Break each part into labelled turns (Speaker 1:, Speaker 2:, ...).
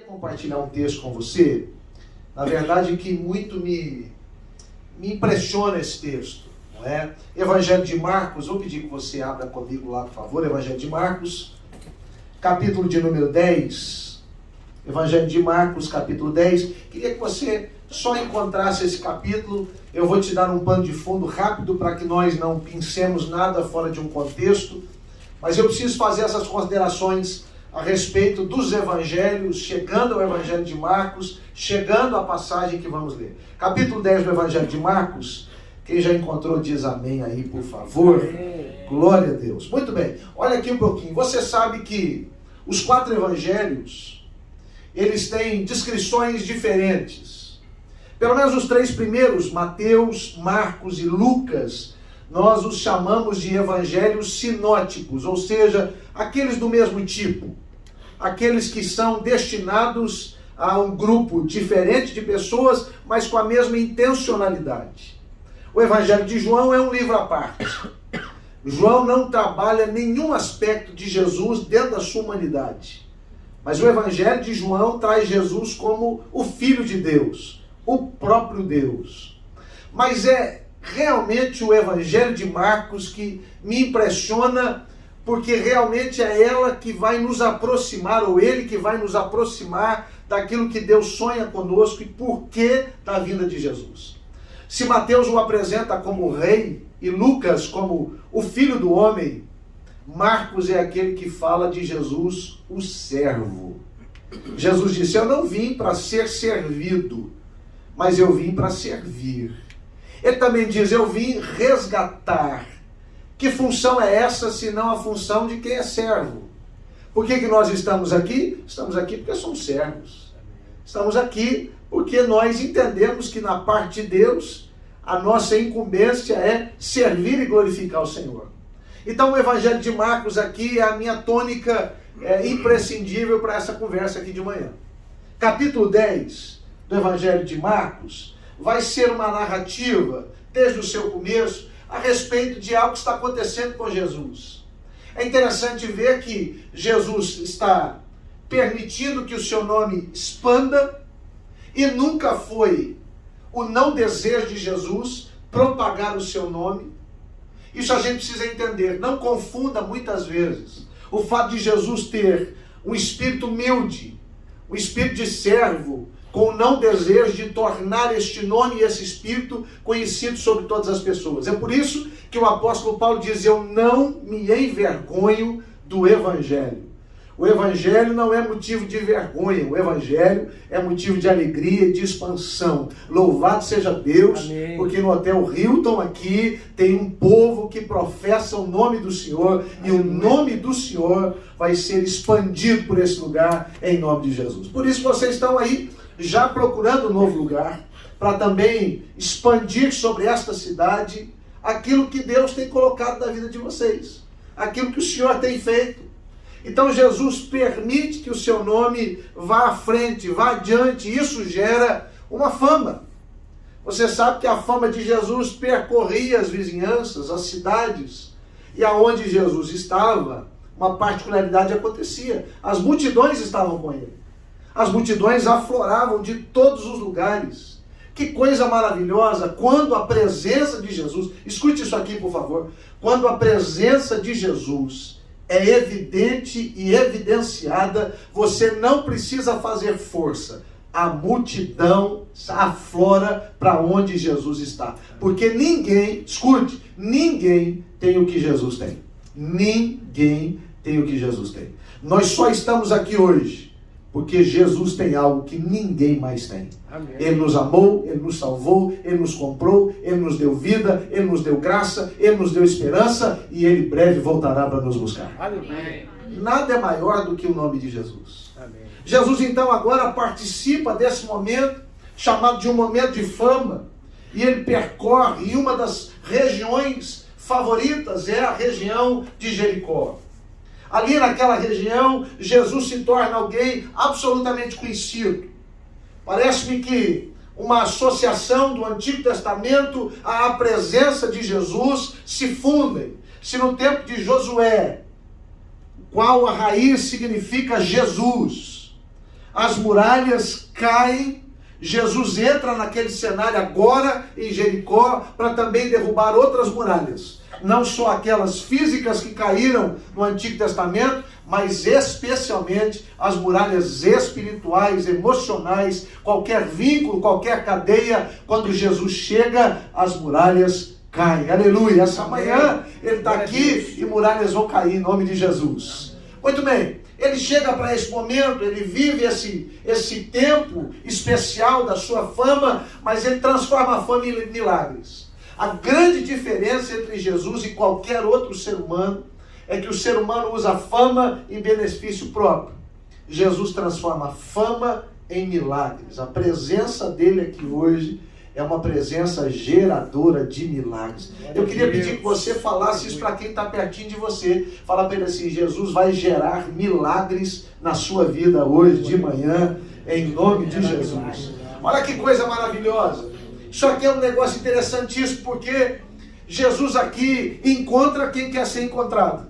Speaker 1: compartilhar um texto com você, na verdade, que muito me impressiona esse texto, não é? Evangelho de Marcos, vou pedir que você abra comigo lá, por favor, Evangelho de Marcos, capítulo de número 10, Evangelho de Marcos, capítulo 10, queria que você só encontrasse esse capítulo, eu vou te dar um pano de fundo rápido para que nós não pensemos nada fora de um contexto, mas eu preciso fazer essas considerações a respeito dos evangelhos, chegando ao Evangelho de Marcos, chegando à passagem que vamos ler. Capítulo 10 do Evangelho de Marcos, quem já encontrou diz amém aí, por favor. Glória a Deus. Muito bem, olha aqui um pouquinho. Você sabe que os 4 evangelhos, eles têm descrições diferentes. Pelo menos os 3 primeiros, Mateus, Marcos e Lucas, nós os chamamos de evangelhos sinóticos, ou seja, aqueles do mesmo tipo, aqueles que são destinados a um grupo diferente de pessoas, mas com a mesma intencionalidade. O Evangelho de João é um livro à parte. João não trabalha nenhum aspecto de Jesus dentro da sua humanidade. Mas o Evangelho de João traz Jesus como o Filho de Deus, o próprio Deus. Mas é realmente o Evangelho de Marcos que me impressiona, porque realmente é ela que vai nos aproximar, ou ele que vai nos aproximar daquilo que Deus sonha conosco e por que da vinda de Jesus. Se Mateus o apresenta como rei e Lucas como o filho do homem, Marcos é aquele que fala de Jesus, o servo. Jesus disse: eu não vim para ser servido, mas eu vim para servir. Ele também diz: eu vim resgatar. Que função é essa, senão a função de quem é servo? Por que nós estamos aqui? Estamos aqui porque somos servos. Estamos aqui porque nós entendemos que na parte de Deus, a nossa incumbência é servir e glorificar o Senhor. Então o Evangelho de Marcos aqui é a minha tônica imprescindível para essa conversa aqui de manhã. Capítulo 10 do Evangelho de Marcos vai ser uma narrativa, desde o seu começo, a respeito de algo que está acontecendo com Jesus. É interessante ver que Jesus está permitindo que o seu nome expanda, e nunca foi o não desejo de Jesus propagar o seu nome. Isso a gente precisa entender. Não confunda muitas vezes o fato de Jesus ter um espírito humilde, um espírito de servo, com o não desejo de tornar este nome e esse espírito conhecido sobre todas as pessoas. É por isso que o apóstolo Paulo diz: eu não me envergonho do Evangelho. O Evangelho não é motivo de vergonha, o Evangelho é motivo de alegria e de expansão. Louvado seja Deus, amém. Porque no Hotel Hilton aqui tem um povo que professa o nome do Senhor, amém. E o nome do Senhor vai ser expandido por esse lugar em nome de Jesus. Por isso vocês estão aí já procurando um novo lugar, para também expandir sobre esta cidade aquilo que Deus tem colocado na vida de vocês, aquilo que o Senhor tem feito. Então Jesus permite que o seu nome vá à frente, vá adiante, isso gera uma fama. Você sabe que a fama de Jesus percorria as vizinhanças, as cidades, e aonde Jesus estava, uma particularidade acontecia: as multidões estavam com ele. As multidões afloravam de todos os lugares. Que coisa maravilhosa quando a presença de Jesus, escute isso aqui por favor, quando a presença de Jesus é evidente e evidenciada, você não precisa fazer força. A multidão aflora para onde Jesus está. Porque ninguém, escute, ninguém tem o que Jesus tem. Ninguém tem o que Jesus tem. Nós só estamos aqui hoje porque Jesus tem algo que ninguém mais tem. Amém. Ele nos amou, Ele nos salvou, Ele nos comprou, Ele nos deu vida, Ele nos deu graça, Ele nos deu esperança, e Ele breve voltará para nos buscar. Amém. Nada é maior do que o nome de Jesus. Amém. Jesus então agora participa desse momento, chamado de um momento de fama, e Ele percorre, e uma das regiões favoritas é a região de Jericó. Ali naquela região, Jesus se torna alguém absolutamente conhecido. Parece-me que uma associação do Antigo Testamento à presença de Jesus se fundem. Se no tempo de Josué, qual a raiz significa Jesus, as muralhas caem, Jesus entra naquele cenário agora em Jericó para também derrubar outras muralhas. Não só aquelas físicas que caíram no Antigo Testamento, mas especialmente as muralhas espirituais, emocionais, qualquer vínculo, qualquer cadeia. Quando Jesus chega, as muralhas caem. Aleluia! Essa manhã ele está aqui e muralhas vão cair em nome de Jesus. Muito bem. Ele chega para esse momento, ele vive esse tempo especial da sua fama, mas ele transforma a fama em milagres. A grande diferença entre Jesus e qualquer outro ser humano é que o ser humano usa a fama em benefício próprio. Jesus transforma a fama em milagres. A presença dele aqui hoje é uma presença geradora de milagres. Eu queria pedir que você falasse isso para quem está pertinho de você. Fala para ele assim: Jesus vai gerar milagres na sua vida hoje de manhã, em nome de Jesus. Olha que coisa maravilhosa. Isso aqui é um negócio interessantíssimo, porque Jesus aqui encontra quem quer ser encontrado.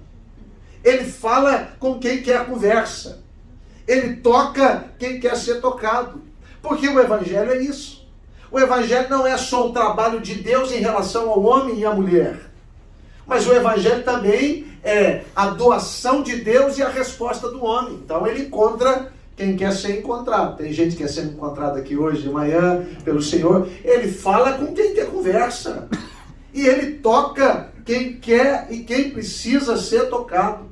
Speaker 1: Ele fala com quem quer conversa. Ele toca quem quer ser tocado. Porque o Evangelho é isso. O Evangelho não é só o trabalho de Deus em relação ao homem e à mulher. Mas o Evangelho também é a doação de Deus e a resposta do homem. Então ele encontra quem quer ser encontrado. Tem gente que quer ser encontrada aqui hoje de manhã pelo Senhor. Ele fala com quem quer conversa. E ele toca quem quer e quem precisa ser tocado.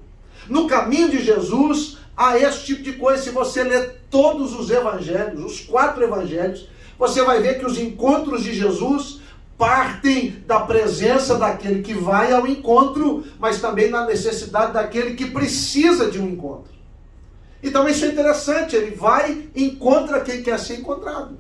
Speaker 1: No caminho de Jesus há esse tipo de coisa. Se você ler todos os evangelhos, os 4 evangelhos, você vai ver que os encontros de Jesus partem da presença daquele que vai ao encontro, mas também da necessidade daquele que precisa de um encontro. Então isso é interessante, ele vai e encontra quem quer ser encontrado.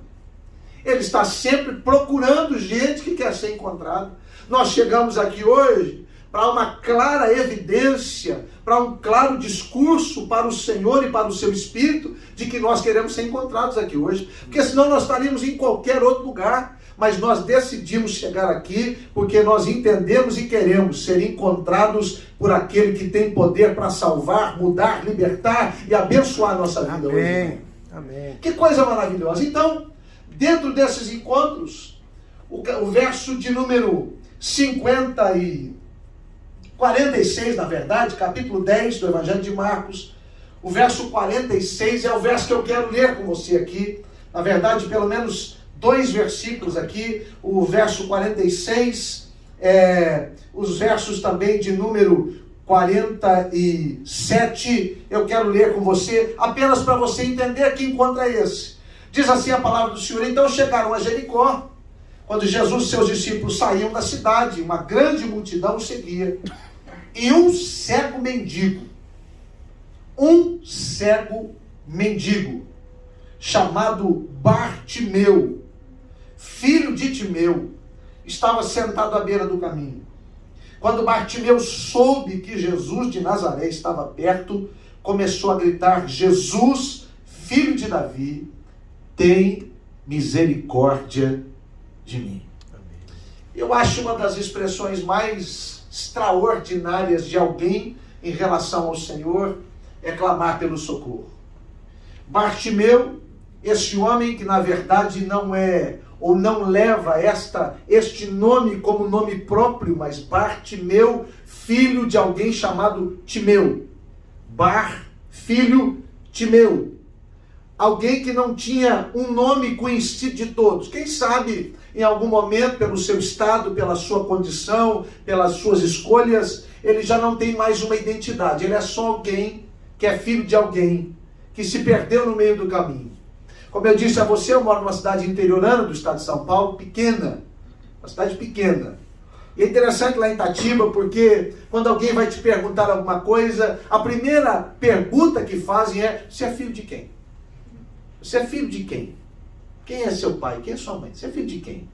Speaker 1: Ele está sempre procurando gente que quer ser encontrado. Nós chegamos aqui hoje para uma clara evidência, para um claro discurso para o Senhor e para o seu Espírito, de que nós queremos ser encontrados aqui hoje. Porque senão nós estaríamos em qualquer outro lugar. Mas nós decidimos chegar aqui porque nós entendemos e queremos ser encontrados por aquele que tem poder para salvar, mudar, libertar e abençoar a nossa vida hoje. Amém. Que coisa maravilhosa. Então, dentro desses encontros, o verso de número 46, na verdade, capítulo 10 do Evangelho de Marcos, o verso 46 é o verso que eu quero ler com você aqui. Na verdade, pelo menos 2 versículos aqui, o verso 46, os versos também de número 47, eu quero ler com você, apenas para você entender que encontro é esse. Diz assim a palavra do Senhor: então chegaram a Jericó, quando Jesus e seus discípulos saíam da cidade, uma grande multidão o seguia, e um cego mendigo, chamado Bartimeu, filho de Timeu, estava sentado à beira do caminho. Quando Bartimeu soube que Jesus de Nazaré estava perto, começou a gritar: Jesus, filho de Davi, tem misericórdia de mim. Amém. Eu acho uma das expressões mais extraordinárias de alguém em relação ao Senhor é clamar pelo socorro. Bartimeu, esse homem que na verdade não é ou não leva este nome como nome próprio, mas Bartimeu, filho de alguém chamado Timeu. Filho Timeu. Alguém que não tinha um nome conhecido de todos. Quem sabe, em algum momento, pelo seu estado, pela sua condição, pelas suas escolhas, ele já não tem mais uma identidade. Ele é só alguém que é filho de alguém que se perdeu no meio do caminho. Como eu disse a você, eu moro numa cidade interiorana do estado de São Paulo, pequena. Uma cidade pequena. E é interessante lá em Itatiba, porque quando alguém vai te perguntar alguma coisa, a primeira pergunta que fazem é: você é filho de quem? Você é filho de quem? Quem é seu pai? Quem é sua mãe? Você é filho de quem?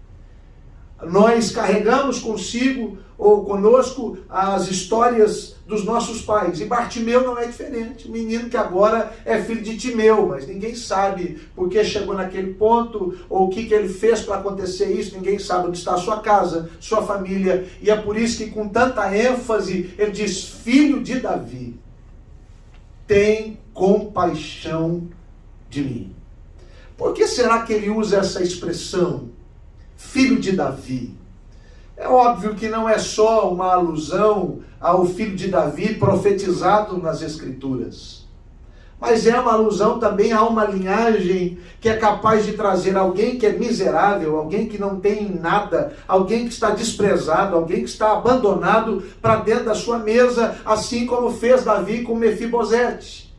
Speaker 1: Nós carregamos consigo ou conosco as histórias dos nossos pais. E Bartimeu não é diferente. O menino que agora é filho de Timeu, mas ninguém sabe por que chegou naquele ponto ou o que ele fez para acontecer isso. Ninguém sabe onde está a sua casa, sua família. E é por isso que com tanta ênfase ele diz: filho de Davi, tem compaixão de mim. Por que será que ele usa essa expressão, filho de Davi? É óbvio que não é só uma alusão ao filho de Davi profetizado nas Escrituras, mas é uma alusão também a uma linhagem que é capaz de trazer alguém que é miserável, alguém que não tem nada, alguém que está desprezado, alguém que está abandonado para dentro da sua mesa, assim como fez Davi com Mefibosete,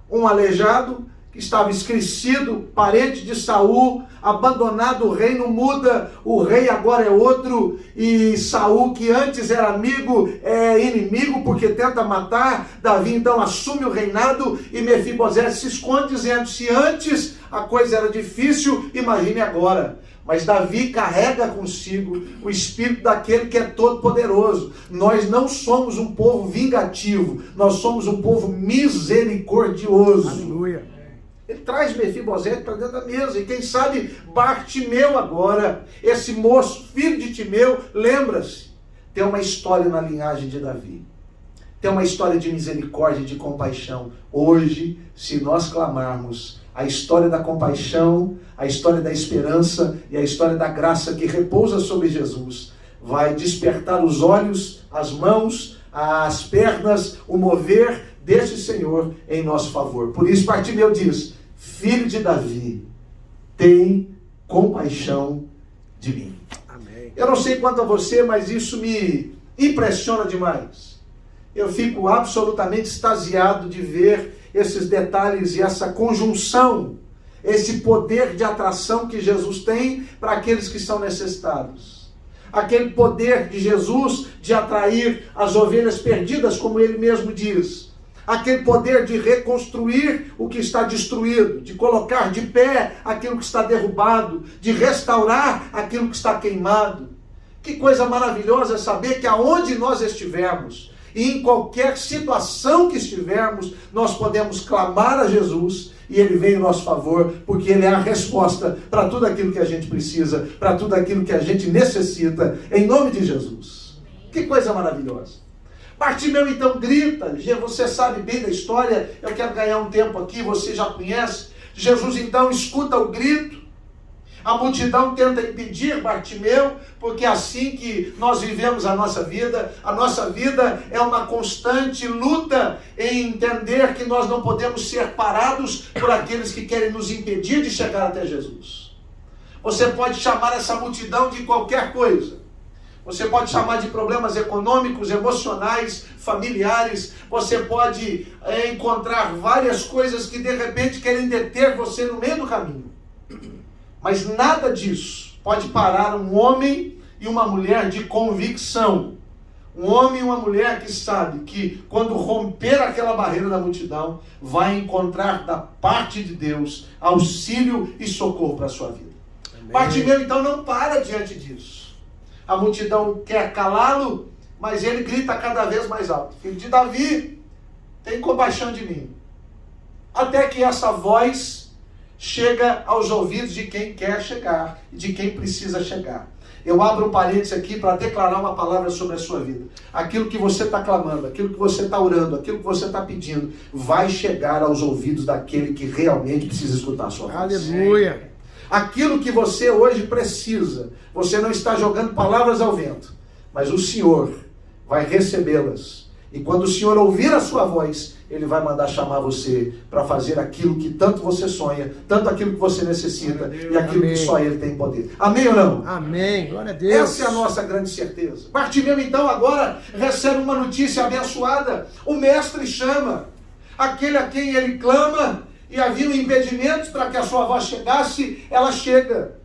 Speaker 1: um aleijado que estava esquecido, parente de Saul, abandonado, o reino muda, o rei agora é outro, e Saul, que antes era amigo, é inimigo porque tenta matar. Davi então assume o reinado e Mefibosete se esconde, dizendo: se antes a coisa era difícil, imagine agora. Mas Davi carrega consigo o espírito daquele que é todo poderoso. Nós não somos um povo vingativo, nós somos um povo misericordioso.
Speaker 2: Aleluia.
Speaker 1: Ele traz Mefibosete para dentro da mesa. E quem sabe Bartimeu agora, esse moço, filho de Timeu, lembra-se, tem uma história na linhagem de Davi. Tem uma história de misericórdia e de compaixão. Hoje, se nós clamarmos a história da compaixão, a história da esperança e a história da graça que repousa sobre Jesus, vai despertar os olhos, as mãos, as pernas, o mover deste Senhor em nosso favor. Por isso Bartimeu diz: filho de Davi, tem compaixão de mim.
Speaker 2: Amém.
Speaker 1: Eu não sei quanto a você, mas isso me impressiona demais. Eu fico absolutamente extasiado de ver esses detalhes e essa conjunção, esse poder de atração que Jesus tem para aqueles que são necessitados. Aquele poder de Jesus de atrair as ovelhas perdidas, como ele mesmo diz. Aquele poder de reconstruir o que está destruído, de colocar de pé aquilo que está derrubado, de restaurar aquilo que está queimado. Que coisa maravilhosa saber que aonde nós estivermos, e em qualquer situação que estivermos, nós podemos clamar a Jesus e Ele vem em nosso favor, porque Ele é a resposta para tudo aquilo que a gente precisa, para tudo aquilo que a gente necessita, em nome de Jesus. Que coisa maravilhosa. Bartimeu então grita. Você sabe bem da história, eu quero ganhar um tempo aqui, você já conhece. Jesus então escuta o grito, a multidão tenta impedir Bartimeu, porque é assim que nós vivemos a nossa vida é uma constante luta em entender que nós não podemos ser parados por aqueles que querem nos impedir de chegar até Jesus. Você pode chamar essa multidão de qualquer coisa. Você pode chamar de problemas econômicos, emocionais, familiares. Você pode encontrar várias coisas que de repente querem deter você no meio do caminho. Mas nada disso pode parar um homem e uma mulher de convicção. Um homem e uma mulher que sabe que quando romper aquela barreira da multidão, vai encontrar da parte de Deus auxílio e socorro para a sua vida. Bartimeu então não para diante disso. A multidão quer calá-lo, mas ele grita cada vez mais alto: filho de Davi, tem compaixão de mim. Até que essa voz chega aos ouvidos de quem quer chegar, de quem precisa chegar. Eu abro um parênteses aqui para declarar uma palavra sobre a sua vida. Aquilo que você está clamando, aquilo que você está orando, aquilo que você está pedindo, vai chegar aos ouvidos daquele que realmente precisa escutar a sua voz.
Speaker 2: Aleluia.
Speaker 1: Aquilo que você hoje precisa, você não está jogando palavras ao vento, mas o Senhor vai recebê-las. E quando o Senhor ouvir a sua voz, Ele vai mandar chamar você para fazer aquilo que tanto você sonha, tanto aquilo que você necessita, e aquilo que só Ele tem poder. Amém ou não?
Speaker 2: Amém. Glória a Deus.
Speaker 1: Essa é a nossa grande certeza. Bartimeu então agora recebe uma notícia abençoada. O mestre chama aquele a quem ele clama, e havia impedimentos para que a sua voz chegasse, ela chega.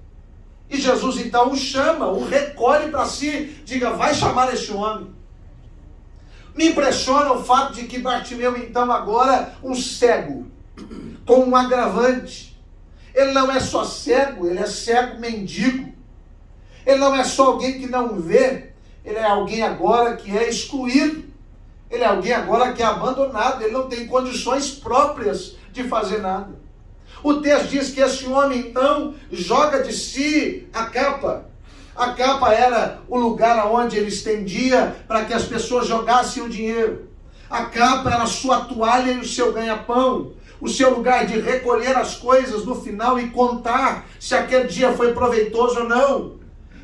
Speaker 1: E Jesus então o chama, o recolhe para si, diga: vai chamar este homem. Me impressiona o fato de que Bartimeu então agora, um cego, com um agravante. Ele não é só cego, ele é cego mendigo. Ele não é só alguém que não vê, ele é alguém agora que é excluído. Ele é alguém agora que é abandonado, ele não tem condições próprias de fazer nada. O texto diz que esse homem então joga de si a capa. A capa era o lugar onde ele estendia para que as pessoas jogassem o dinheiro. A capa era a sua toalha e o seu ganha-pão. o seu lugar de recolher as coisas no final e contar se aquele dia foi proveitoso ou não.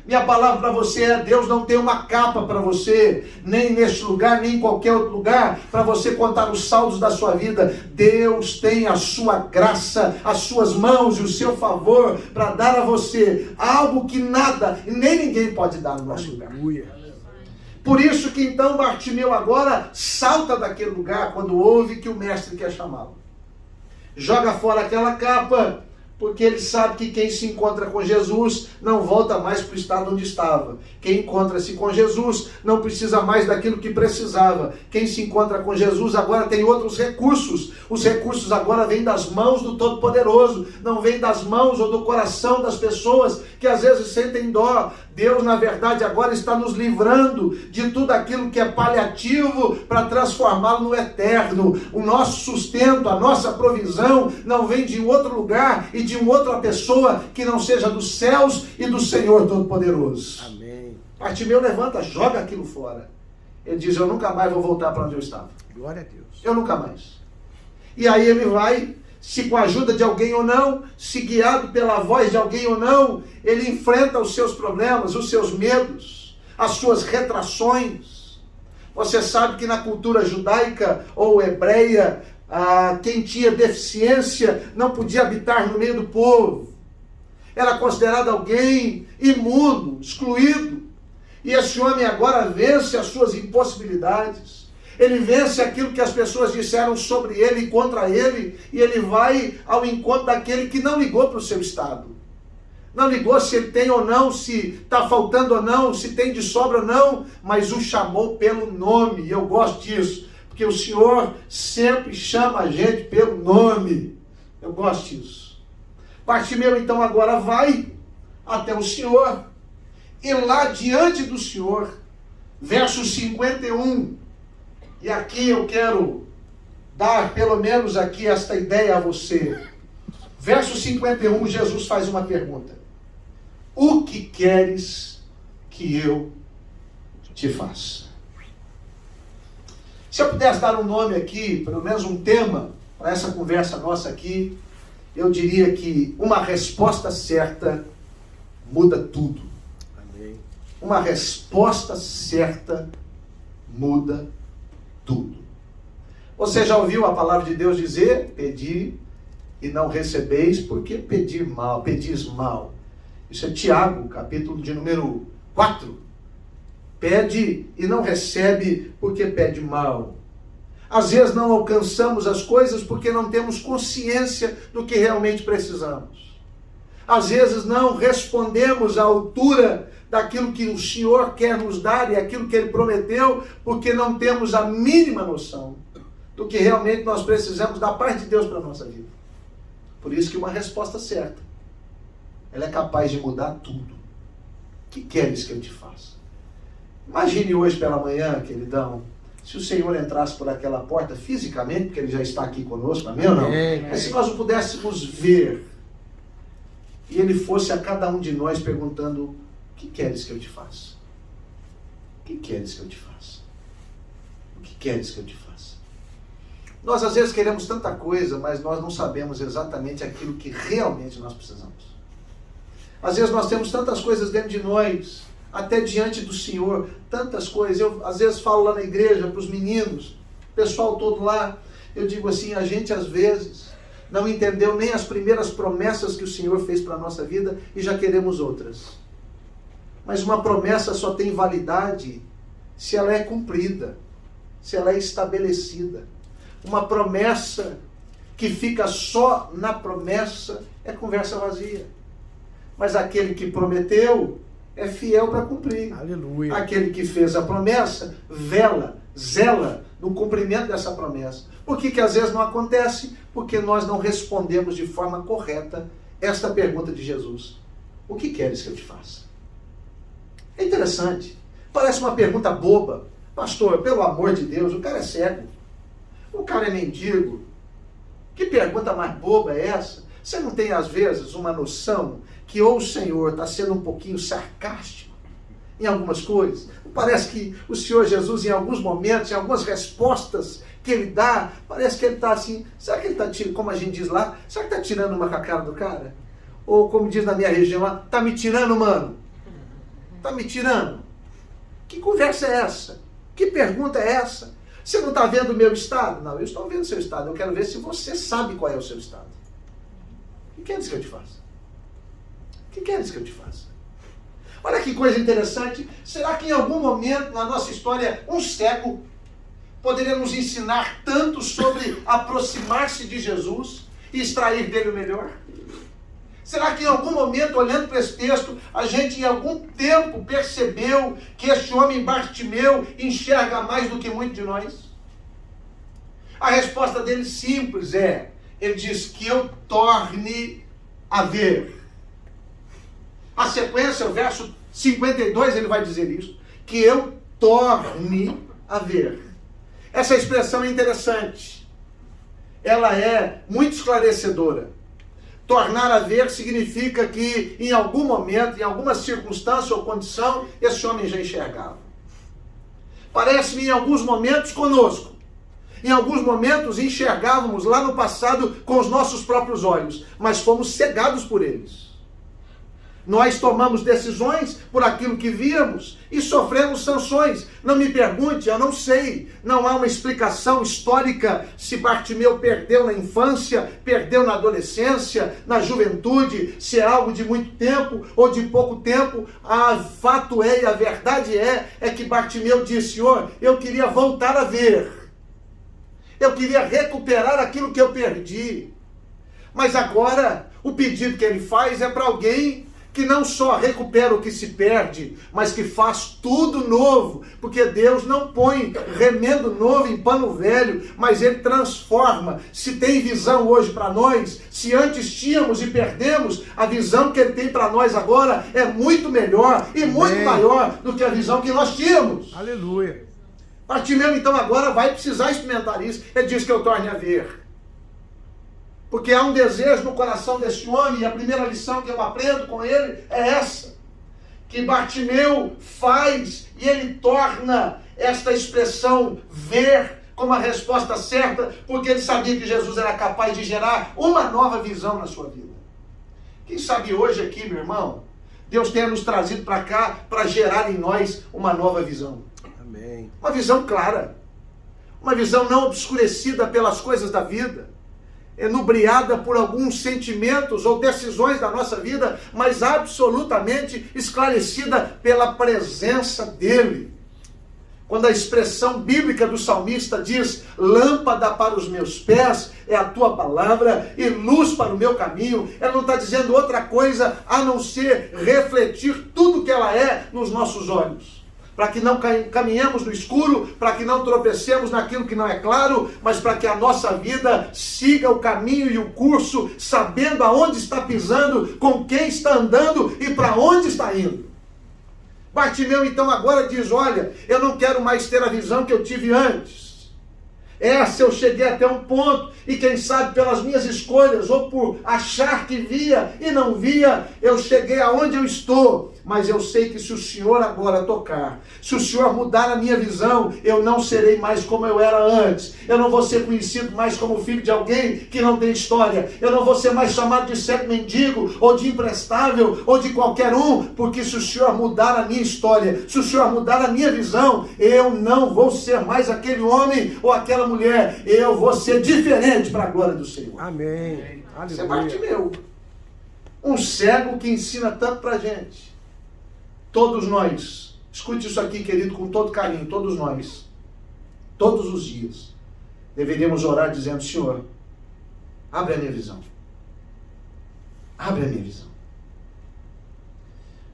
Speaker 1: Minha palavra para você é: Deus não tem uma capa para você, nem neste lugar, nem em qualquer outro lugar, para você contar os saldos da sua vida. Deus tem a sua graça, as suas mãos e o seu favor para dar a você algo que nada e nem ninguém pode dar no nosso lugar. Por isso que então Bartimeu agora salta daquele lugar quando ouve que o mestre quer chamá-lo. Joga fora aquela capa, porque ele sabe que quem se encontra com Jesus não volta mais para o estado onde estava. Quem encontra-se com Jesus não precisa mais daquilo que precisava. Quem se encontra com Jesus agora tem outros recursos. Os recursos agora vêm das mãos do Todo-Poderoso, não vêm das mãos ou do coração das pessoas que às vezes sentem dó. Deus, na verdade, agora está nos livrando de tudo aquilo que é paliativo para transformá-lo no eterno. O nosso sustento, a nossa provisão não vem de outro lugar e de uma outra pessoa que não seja dos céus e do Senhor Todo-Poderoso.
Speaker 2: Amém.
Speaker 1: Bartimeu levanta, joga aquilo fora. Ele diz: eu nunca mais vou voltar para onde eu estava.
Speaker 2: Glória a Deus.
Speaker 1: Eu nunca mais. E aí ele vai, se com a ajuda de alguém ou não, se guiado pela voz de alguém ou não, ele enfrenta os seus problemas, os seus medos, as suas retrações. Você sabe que na cultura judaica ou hebreia, quem tinha deficiência não podia habitar no meio do povo. Era considerado alguém imundo, excluído. E esse homem agora vence as suas impossibilidades. Ele vence aquilo que as pessoas disseram sobre ele e contra ele, e ele vai ao encontro daquele que não ligou para o seu estado. Não ligou se ele tem ou não, se está faltando ou não, se tem de sobra ou não, mas o chamou pelo nome. E eu gosto disso, porque o Senhor sempre chama a gente pelo nome. Eu gosto disso. Bartimeu então agora vai até o Senhor, e lá diante do Senhor, verso 51, e aqui eu quero dar pelo menos aqui esta ideia a você. Verso 51, Jesus faz uma pergunta: o que queres que eu te faça? Se eu pudesse dar um nome aqui, pelo menos um tema, para essa conversa nossa aqui, eu diria que uma resposta certa muda tudo.
Speaker 2: Amém.
Speaker 1: Uma resposta certa muda tudo. Você já ouviu a palavra de Deus dizer: pedi e não recebeis, porque pedis mal. Isso é Tiago, capítulo de número 4. Pede e não recebe, porque pede mal. Às vezes não alcançamos as coisas porque não temos consciência do que realmente precisamos. Às vezes não respondemos à altura daquilo que o Senhor quer nos dar e aquilo que Ele prometeu, porque não temos a mínima noção do que realmente nós precisamos da parte de Deus para a nossa vida. Por isso que uma resposta certa, ela é capaz de mudar tudo. O que queres que eu te faça? Imagine hoje pela manhã, queridão, se o Senhor entrasse por aquela porta fisicamente, porque Ele já está aqui conosco, amém ou não? Mas se nós o pudéssemos ver, e Ele fosse a cada um de nós perguntando: o que queres que eu te faça? O que queres que eu te faça? O que queres que eu te faça? Nós às vezes queremos tanta coisa, mas nós não sabemos exatamente aquilo que realmente nós precisamos. Às vezes nós temos tantas coisas dentro de nós, até diante do Senhor, tantas coisas. Eu às vezes falo lá na igreja para os meninos, o pessoal todo lá, eu digo assim: a gente às vezes não entendeu nem as primeiras promessas que o Senhor fez para a nossa vida e já queremos outras. Mas uma promessa só tem validade se ela é cumprida, se ela é estabelecida. Uma promessa que fica só na promessa é conversa vazia. Mas aquele que prometeu é fiel para cumprir.
Speaker 2: Aleluia.
Speaker 1: Aquele que fez a promessa zela no cumprimento dessa promessa. Por que às vezes não acontece? Porque nós não respondemos de forma correta esta pergunta de Jesus: o que queres que eu te faça? É interessante. Parece uma pergunta boba. Pastor, pelo amor de Deus, o cara é cego. O cara é mendigo. Que pergunta mais boba é essa? Você não tem às vezes uma noção que ou o Senhor está sendo um pouquinho sarcástico em algumas coisas? Parece que o Senhor Jesus, em alguns momentos, em algumas respostas que ele dá, parece que ele está assim, será que ele está tirando, como a gente diz lá, será que está tirando uma com a cara do cara? Ou como diz na minha região lá, está me tirando, mano? Está me tirando? Que conversa é essa? Que pergunta é essa? Você não está vendo o meu estado? Não, eu estou vendo o seu estado, eu quero ver se você sabe qual é o seu estado. O que queres que eu te faça? O que queres que eu te faça? Olha que coisa interessante. Será que em algum momento na nossa história, um cego poderia nos ensinar tanto sobre aproximar-se de Jesus e extrair dele o melhor? Será que em algum momento, olhando para esse texto, a gente em algum tempo percebeu que este homem Bartimeu enxerga mais do que muitos de nós? A resposta dele simples é, ele diz que eu torne a ver. A sequência, o verso 52, ele vai dizer isso, que eu torne a ver. Essa expressão é interessante. Ela é muito esclarecedora. Tornar a ver significa que em algum momento, em alguma circunstância ou condição, esse homem já enxergava. Parece-me em alguns momentos conosco. Em alguns momentos enxergávamos lá no passado com os nossos próprios olhos, mas fomos cegados por eles. Nós tomamos decisões por aquilo que víamos e sofremos sanções. Não me pergunte, eu não sei. Não há uma explicação histórica se Bartimeu perdeu na infância, perdeu na adolescência, na juventude, se é algo de muito tempo ou de pouco tempo. O fato é, e a verdade é que Bartimeu disse, Senhor, eu queria voltar a ver. Eu queria recuperar aquilo que eu perdi. Mas agora, o pedido que ele faz é para alguém que não só recupera o que se perde, mas que faz tudo novo, porque Deus não põe remendo novo em pano velho, mas Ele transforma. Se tem visão hoje para nós, se antes tínhamos e perdemos, a visão que Ele tem para nós agora é muito melhor e muito maior do que a visão que nós tínhamos.
Speaker 2: Aleluia.
Speaker 1: Bartimeu então agora vai precisar experimentar isso. Ele diz que eu torne a ver. Porque há um desejo no coração desse homem, e a primeira lição que eu aprendo com ele é essa, que Bartimeu faz e ele torna esta expressão ver como a resposta certa, porque ele sabia que Jesus era capaz de gerar uma nova visão na sua vida. Quem sabe hoje aqui, meu irmão, Deus tenha nos trazido para cá para gerar em nós uma nova visão.
Speaker 2: Amém.
Speaker 1: Uma visão clara, uma visão não obscurecida pelas coisas da vida, enubriada por alguns sentimentos ou decisões da nossa vida, mas absolutamente esclarecida pela presença dele. Quando a expressão bíblica do salmista diz, lâmpada para os meus pés é a tua palavra e luz para o meu caminho, ela não está dizendo outra coisa a não ser refletir tudo que ela é nos nossos olhos. Para que não caminhemos no escuro, para que não tropecemos naquilo que não é claro, mas para que a nossa vida siga o caminho e o curso, sabendo aonde está pisando, com quem está andando e para onde está indo. Bartimeu então agora diz, olha, eu não quero mais ter a visão que eu tive antes. Essa eu cheguei até um ponto, e quem sabe pelas minhas escolhas, ou por achar que via e não via, eu cheguei aonde eu estou. Mas eu sei que se o Senhor agora tocar, se o Senhor mudar a minha visão, eu não serei mais como eu era antes. Eu não vou ser conhecido mais como filho de alguém que não tem história. Eu não vou ser mais chamado de cego mendigo, ou de imprestável, ou de qualquer um, porque se o Senhor mudar a minha história, se o Senhor mudar a minha visão, eu não vou ser mais aquele homem ou aquela mulher. Eu vou ser diferente para a glória do Senhor.
Speaker 2: Amém.
Speaker 1: Isso é Bartimeu. Um cego que ensina tanto para a gente. Todos nós, escute isso aqui, querido, com todo carinho, todos nós, todos os dias, deveríamos orar dizendo, Senhor, abre a minha visão. Abre a minha visão.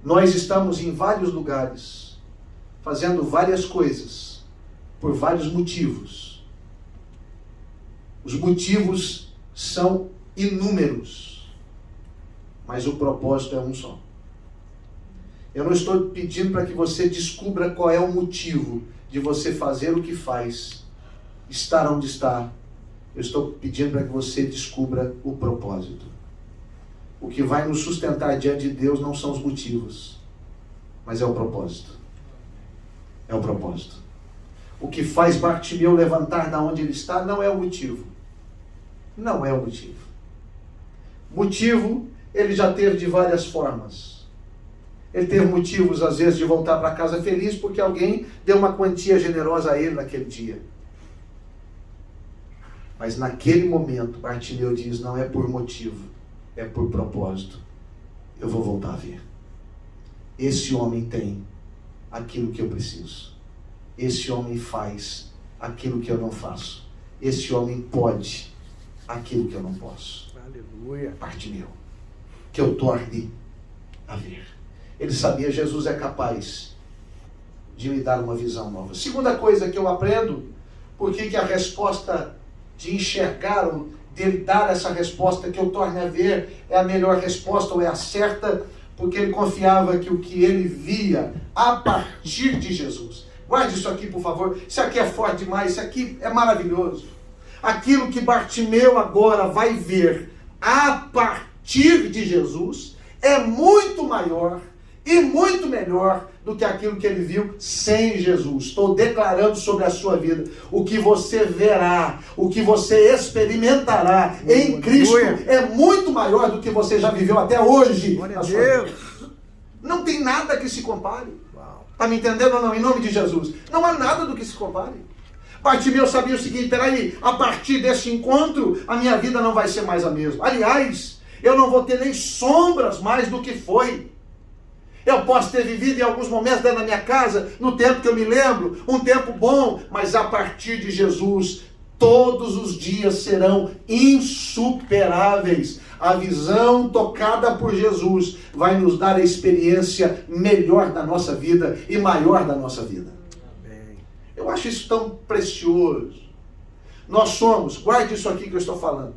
Speaker 1: Nós estamos em vários lugares, fazendo várias coisas, por vários motivos. Os motivos são inúmeros, mas o propósito é um só. Eu não estou pedindo para que você descubra qual é o motivo de você fazer o que faz, estar onde está. Eu estou pedindo para que você descubra o propósito. O que vai nos sustentar diante de Deus não são os motivos, mas é o propósito. É o propósito. O que faz Bartimeu levantar da onde ele está não é o motivo. Não é o motivo. Motivo ele já teve de várias formas. Ele teve motivos, às vezes, de voltar para casa feliz porque alguém deu uma quantia generosa a ele naquele dia. Mas naquele momento, Bartimeu diz, não é por motivo, é por propósito. Eu vou voltar a ver. Esse homem tem aquilo que eu preciso. Esse homem faz aquilo que eu não faço. Esse homem pode aquilo que eu não posso.
Speaker 2: Aleluia.
Speaker 1: Bartimeu, que eu torne a ver. Ele sabia, Jesus é capaz de me dar uma visão nova. Segunda coisa que eu aprendo, por que a resposta de enxergar, ou dele dar essa resposta que eu torne a ver, é a melhor resposta, ou é a certa, porque ele confiava que o que ele via a partir de Jesus. Guarde isso aqui, por favor. Isso aqui é forte demais, isso aqui é maravilhoso. Aquilo que Bartimeu agora vai ver a partir de Jesus é muito maior e muito melhor do que aquilo que ele viu sem Jesus. Estou declarando sobre a sua vida. O que você verá, o que você experimentará em Cristo é muito maior do que você já viveu até hoje.
Speaker 2: Glória a Deus.
Speaker 1: Não tem nada que se compare. Está me entendendo ou não? Em nome de Jesus. Não há nada do que se compare. Bartimeu sabia o seguinte, peraí, a partir desse encontro, a minha vida não vai ser mais a mesma. Aliás, eu não vou ter nem sombras mais do que foi. Eu posso ter vivido em alguns momentos dentro da minha casa, no tempo que eu me lembro, um tempo bom, mas a partir de Jesus, todos os dias serão insuperáveis. A visão tocada por Jesus vai nos dar a experiência melhor da nossa vida e maior da nossa vida. Amém. Eu acho isso tão precioso. Nós somos, guarde isso aqui que eu estou falando.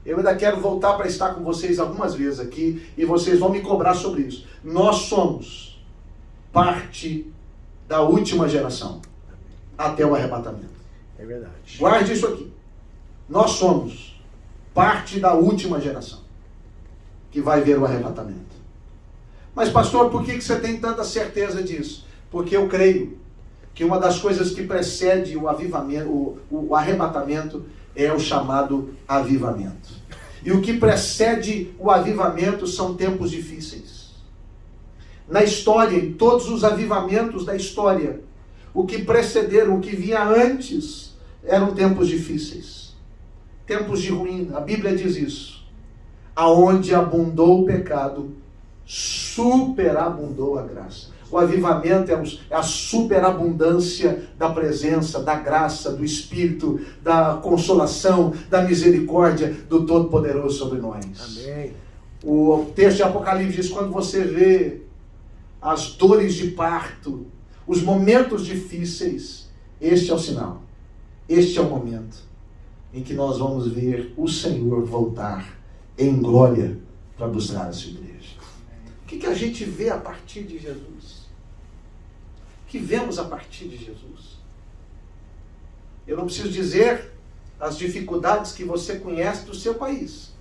Speaker 1: Eu ainda quero voltar para estar com vocês algumas vezes aqui e vocês vão me cobrar sobre isso. Nós somos parte da última geração até o arrebatamento.
Speaker 2: É verdade.
Speaker 1: Guarde isso aqui. Nós somos parte da última geração que vai ver o arrebatamento. Mas pastor, por que você tem tanta certeza disso? Porque eu creio que uma das coisas que precede o avivamento, o arrebatamento, é o chamado avivamento. E o que precede o avivamento são tempos difíceis. Na história, em todos os avivamentos da história, o que precederam, o que vinha antes, eram tempos difíceis. Tempos de ruína. A Bíblia diz isso. Aonde abundou o pecado, superabundou a graça. O avivamento é a superabundância da presença, da graça, do Espírito, da consolação, da misericórdia do Todo-Poderoso sobre nós.
Speaker 2: Amém.
Speaker 1: O texto de Apocalipse diz, quando você vê as dores de parto, os momentos difíceis, este é o sinal, este é o momento em que nós vamos ver o Senhor voltar em glória para buscar a sua igreja. O que a gente vê a partir de Jesus? O que vemos a partir de Jesus? Eu não preciso dizer as dificuldades que você conhece do seu país,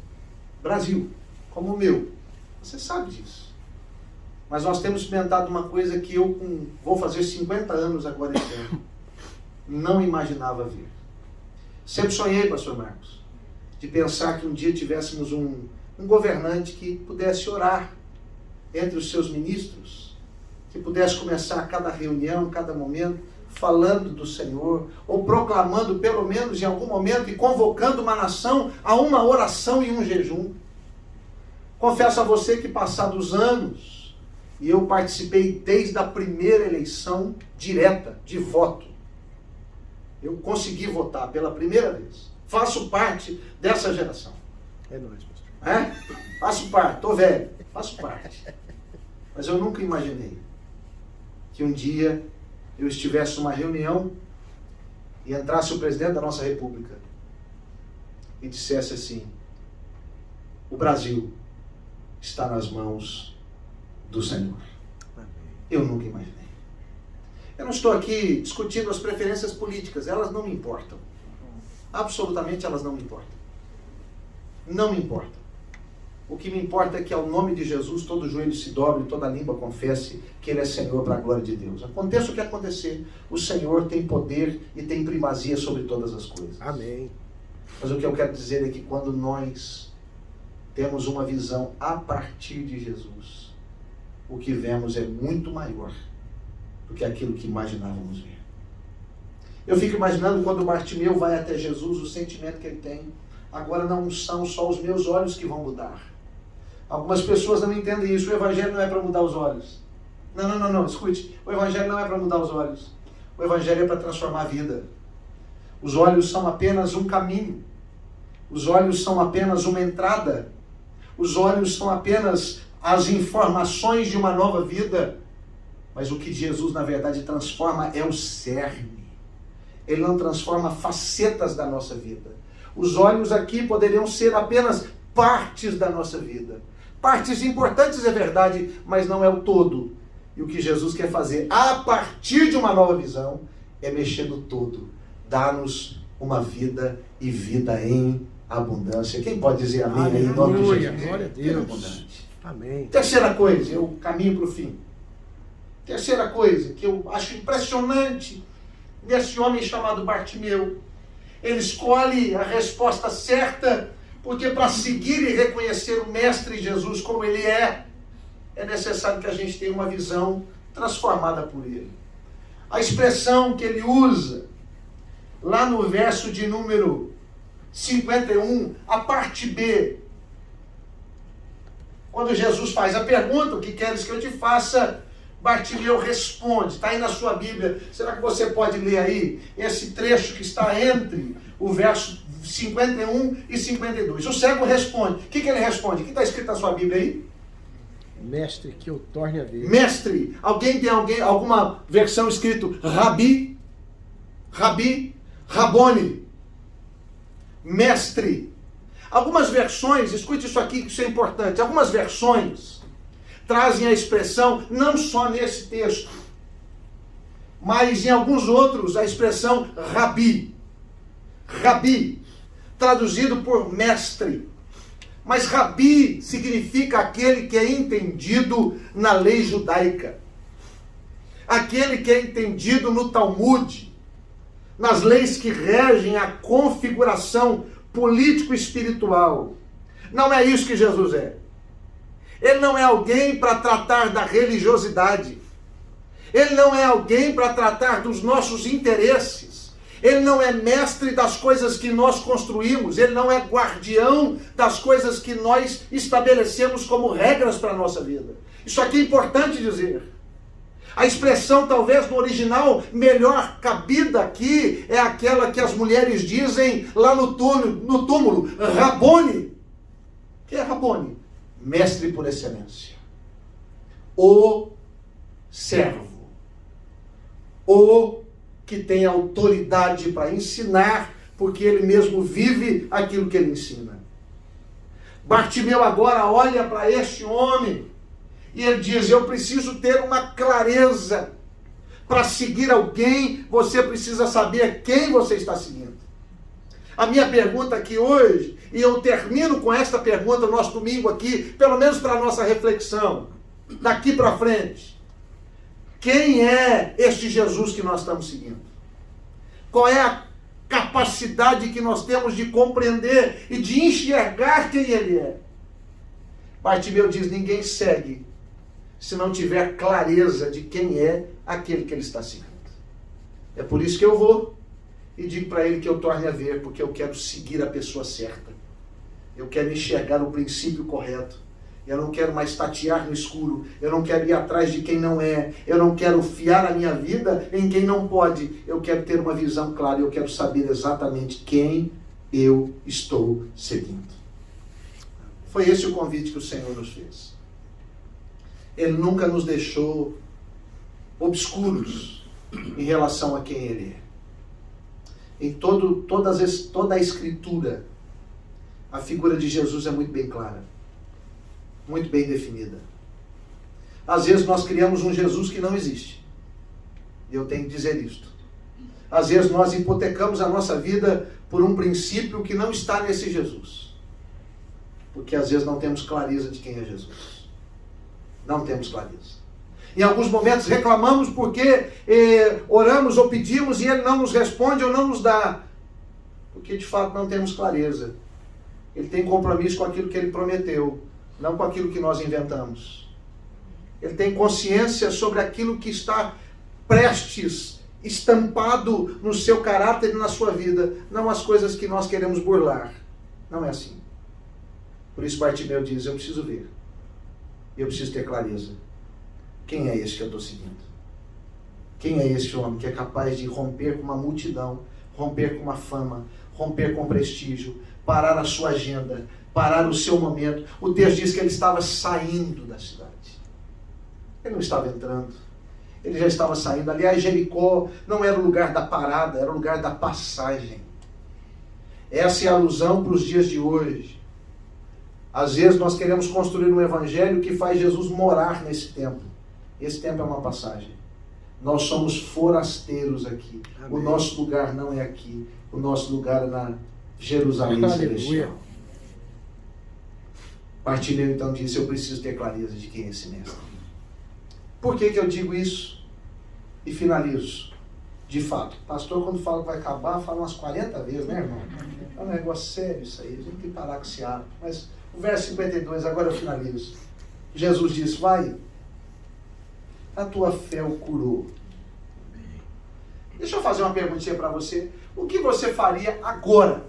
Speaker 1: Brasil, como o meu. Você sabe disso. Mas nós temos experimentado uma coisa que eu, vou fazer 50 anos agora esse ano, não imaginava ver. Sempre sonhei, pastor Marcos, de pensar que um dia tivéssemos um governante que pudesse orar entre os seus ministros, que pudesse começar cada reunião, cada momento, falando do Senhor, ou proclamando pelo menos em algum momento e convocando uma nação a uma oração e um jejum. Confesso a você que passados anos, e eu participei desde a primeira eleição direta, de voto, eu consegui votar pela primeira vez. Faço parte dessa geração.
Speaker 2: É nóis, pastor.
Speaker 1: Faço parte, estou velho, faço parte. Mas eu nunca imaginei que um dia eu estivesse numa reunião e entrasse o presidente da nossa república e dissesse assim: o Brasil está nas mãos do Senhor. Amém. Eu nunca imaginei. Eu não estou aqui discutindo as preferências políticas, elas não me importam. Absolutamente elas não me importam. Não me importam. O que me importa é que ao nome de Jesus todo joelho se dobre e toda língua confesse que Ele é Senhor para a glória de Deus. Aconteça o que acontecer, o Senhor tem poder e tem primazia sobre todas as coisas.
Speaker 2: Amém.
Speaker 1: Mas o que eu quero dizer é que quando nós temos uma visão a partir de Jesus, o que vemos é muito maior do que aquilo que imaginávamos ver. Eu fico imaginando quando Bartimeu vai até Jesus, o sentimento que ele tem. Agora não são só os meus olhos que vão mudar. Algumas pessoas não entendem isso. O Evangelho não é para mudar os olhos. Não, escute. O Evangelho não é para mudar os olhos. O Evangelho é para transformar a vida. Os olhos são apenas um caminho. Os olhos são apenas uma entrada. Os olhos são apenas as informações de uma nova vida. Mas o que Jesus, na verdade, transforma é o cerne. Ele não transforma facetas da nossa vida. Os olhos aqui poderiam ser apenas partes da nossa vida. Partes importantes, é verdade, mas não é o todo. E o que Jesus quer fazer, a partir de uma nova visão, é mexer no todo. Dar-nos uma vida e vida em abundância. Quem pode dizer amém aí em nome de Jesus?
Speaker 2: Glória a
Speaker 1: Vida
Speaker 2: Deus.
Speaker 1: abundante.
Speaker 2: Amém.
Speaker 1: Terceira coisa, eu caminho para o fim. Terceira coisa que eu acho impressionante nesse homem chamado Bartimeu. Ele escolhe a resposta certa, porque para seguir e reconhecer o Mestre Jesus como Ele é necessário que a gente tenha uma visão transformada por Ele. A expressão que ele usa, lá no verso de número 51, a parte B, quando Jesus faz a pergunta, o que queres que eu te faça? Bartimeu responde, está aí na sua Bíblia, será que você pode ler aí esse trecho que está entre o verso 51 e 52? O cego responde, o que ele responde? O que está escrito na sua Bíblia aí?
Speaker 2: Mestre, que eu torne a ver.
Speaker 1: Mestre, alguém tem alguma versão escrito Rabi? Rabi? Rabone? Mestre. Algumas versões, escute isso aqui que isso é importante, algumas versões trazem a expressão, não só nesse texto, mas em alguns outros, a expressão Rabi. Rabi, traduzido por mestre. Mas Rabi significa aquele que é entendido na lei judaica. Aquele que é entendido no Talmud, nas leis que regem a configuração político-espiritual. Não é isso que Jesus é. Ele não é alguém para tratar da religiosidade. Ele não é alguém para tratar dos nossos interesses. Ele não é mestre das coisas que nós construímos. Ele não é guardião das coisas que nós estabelecemos como regras para a nossa vida. Isso aqui é importante dizer. A expressão, talvez no original, melhor cabida aqui, é aquela que as mulheres dizem lá no túmulo, Rabone. O que é Rabone? Mestre por excelência. O servo. O que tem autoridade para ensinar, porque ele mesmo vive aquilo que ele ensina. Bartimeu agora olha para este homem e ele diz, eu preciso ter uma clareza. Para seguir alguém, você precisa saber quem você está seguindo. A minha pergunta aqui hoje, e eu termino com esta pergunta no nosso domingo aqui, pelo menos para a nossa reflexão, daqui para frente. Quem é este Jesus que nós estamos seguindo? Qual é a capacidade que nós temos de compreender e de enxergar quem Ele é? Bartimeu diz, ninguém segue se não tiver clareza de quem é aquele que ele está seguindo. É por isso que eu vou e digo para ele que eu torne a ver, porque eu quero seguir a pessoa certa. Eu quero enxergar o princípio correto. Eu não quero mais tatear no escuro. Eu não quero ir atrás de quem não é. Eu não quero fiar a minha vida em quem não pode. Eu quero ter uma visão clara. Eu quero saber exatamente quem eu estou seguindo. Foi esse o convite que o Senhor nos fez. Ele nunca nos deixou obscuros em relação a quem Ele é. Em toda a Escritura, a figura de Jesus é muito bem clara, muito bem definida. Às vezes nós criamos um Jesus que não existe. E eu tenho que dizer isto. Às vezes nós hipotecamos a nossa vida por um princípio que não está nesse Jesus. Porque às vezes não temos clareza de quem é Jesus. Não temos clareza. Em alguns momentos reclamamos porque oramos ou pedimos e Ele não nos responde ou não nos dá. Porque de fato não temos clareza. Ele tem compromisso com aquilo que Ele prometeu, não com aquilo que nós inventamos. Ele tem consciência sobre aquilo que está prestes, estampado no seu caráter e na sua vida, não as coisas que nós queremos burlar. Não é assim. Por isso Bartimeu diz, eu preciso ver. Eu preciso ter clareza. Quem é esse que eu estou seguindo? Quem é esse homem que é capaz de romper com uma multidão, romper com uma fama, romper com prestígio, parar a sua agenda, parar o seu momento? O texto diz que ele estava saindo da cidade. Ele não estava entrando. Ele já estava saindo. Aliás, Jericó não era o lugar da parada, era o lugar da passagem. Essa é a alusão para os dias de hoje. Às vezes nós queremos construir um evangelho que faz Jesus morar nesse templo. Esse templo é uma passagem. Nós somos forasteiros aqui. Amém. O nosso lugar não é aqui. O nosso lugar é na Jerusalém Celestial. Bartimeu então disse, eu preciso ter clareza de quem é esse mestre. Por que eu digo isso? E finalizo. De fato, pastor quando fala que vai acabar, fala umas 40 vezes, né, irmão? É um negócio sério isso aí, a gente tem que parar com esse hábito. Mas o verso 52, agora eu finalizo. Jesus disse, vai, a tua fé o curou. Deixa eu fazer uma perguntinha para você. O que você faria agora?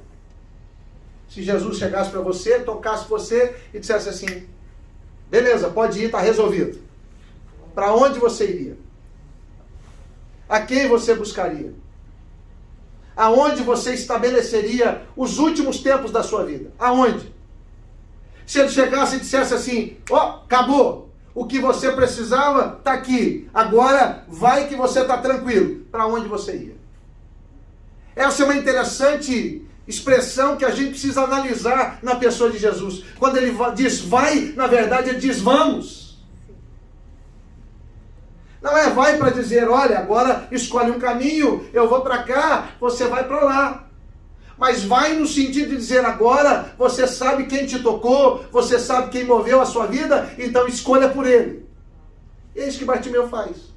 Speaker 1: Se Jesus chegasse para você, tocasse você e dissesse assim, beleza, pode ir, está resolvido. Para onde você iria? A quem você buscaria? Aonde você estabeleceria os últimos tempos da sua vida? Aonde? Se ele chegasse e dissesse assim, acabou, o que você precisava está aqui, agora vai que você está tranquilo. Para onde você ia? Essa é uma interessante expressão que a gente precisa analisar na pessoa de Jesus. Quando ele diz vai, na verdade ele diz vamos. Não é vai para dizer, olha, agora escolhe um caminho, eu vou para cá, você vai para lá. Mas vai no sentido de dizer, agora você sabe quem te tocou, você sabe quem moveu a sua vida, então escolha por ele. E é isso que Bartimeu faz.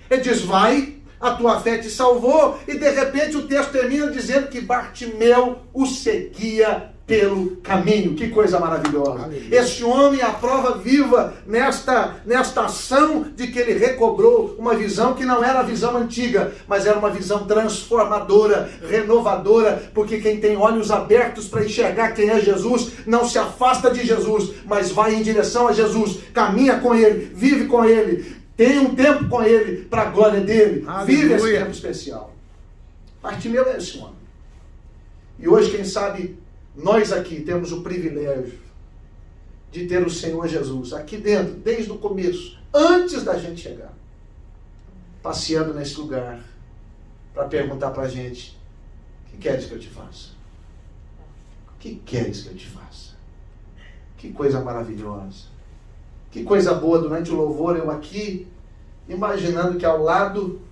Speaker 1: Ele diz, vai, a tua fé te salvou, e de repente o texto termina dizendo que Bartimeu o seguia pelo caminho. Que coisa maravilhosa. Aleluia. Este homem é a prova viva nesta ação de que ele recobrou uma visão que não era a visão antiga, mas era uma visão transformadora, renovadora, porque quem tem olhos abertos para enxergar quem é Jesus, não se afasta de Jesus, mas vai em direção a Jesus, caminha com ele, vive com ele, tem um tempo com ele para a glória dele. Aleluia. Vive esse tempo especial. Bartimeu é esse homem. E hoje, quem sabe, nós aqui temos o privilégio de ter o Senhor Jesus aqui dentro, desde o começo, antes da gente chegar, passeando nesse lugar, para perguntar para a gente, o que queres que eu te faça? O que queres que eu te faça? Que coisa maravilhosa. Que coisa boa, durante o louvor, eu aqui, imaginando que ao lado,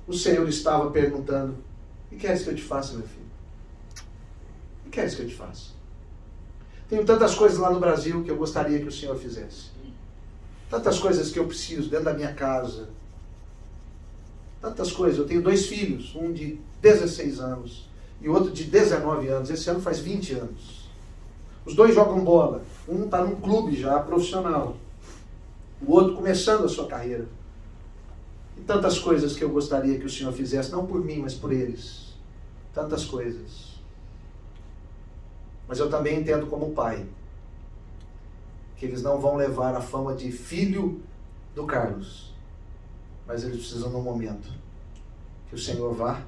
Speaker 1: o Senhor estava perguntando, o que queres que eu te faça, meu filho? O que queres que eu te faça? Tenho tantas coisas lá no Brasil que eu gostaria que o Senhor fizesse. Tantas coisas que eu preciso dentro da minha casa. Tantas coisas. Eu tenho 2 filhos, um de 16 anos e outro de 19 anos. Esse ano faz 20 anos. Os 2 jogam bola. Um está num clube já, profissional. O outro começando a sua carreira. E tantas coisas que eu gostaria que o Senhor fizesse, não por mim, mas por eles. Tantas coisas. Mas eu também entendo como pai que eles não vão levar a fama de filho do Carlos, mas eles precisam num momento que o Senhor vá,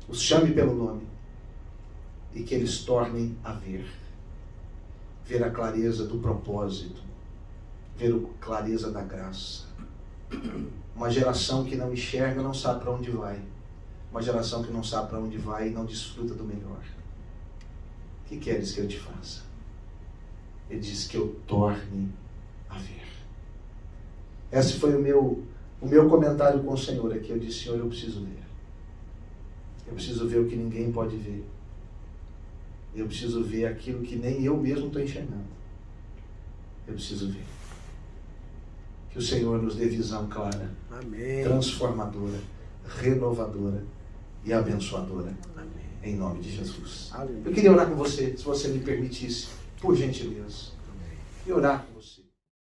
Speaker 1: os chame pelo nome e que eles tornem a ver a clareza do propósito, ver a clareza da graça. Uma geração que não enxerga não sabe para onde vai, uma geração que não sabe para onde vai e não desfruta do melhor. O que queres que eu te faça? Ele diz que eu torne a ver. Esse foi o meu comentário com o Senhor aqui. Eu disse, Senhor, eu preciso ver. Eu preciso ver o que ninguém pode ver. Eu preciso ver aquilo que nem eu mesmo estou enxergando. Eu preciso ver. Que o Senhor nos dê visão clara,
Speaker 2: Amém.
Speaker 1: transformadora, renovadora e abençoadora.
Speaker 2: Amém.
Speaker 1: Em nome de Jesus.
Speaker 2: Aleluia.
Speaker 1: Eu queria orar com você, se você me permitisse, por gentileza.
Speaker 2: Amém.
Speaker 1: E orar com você.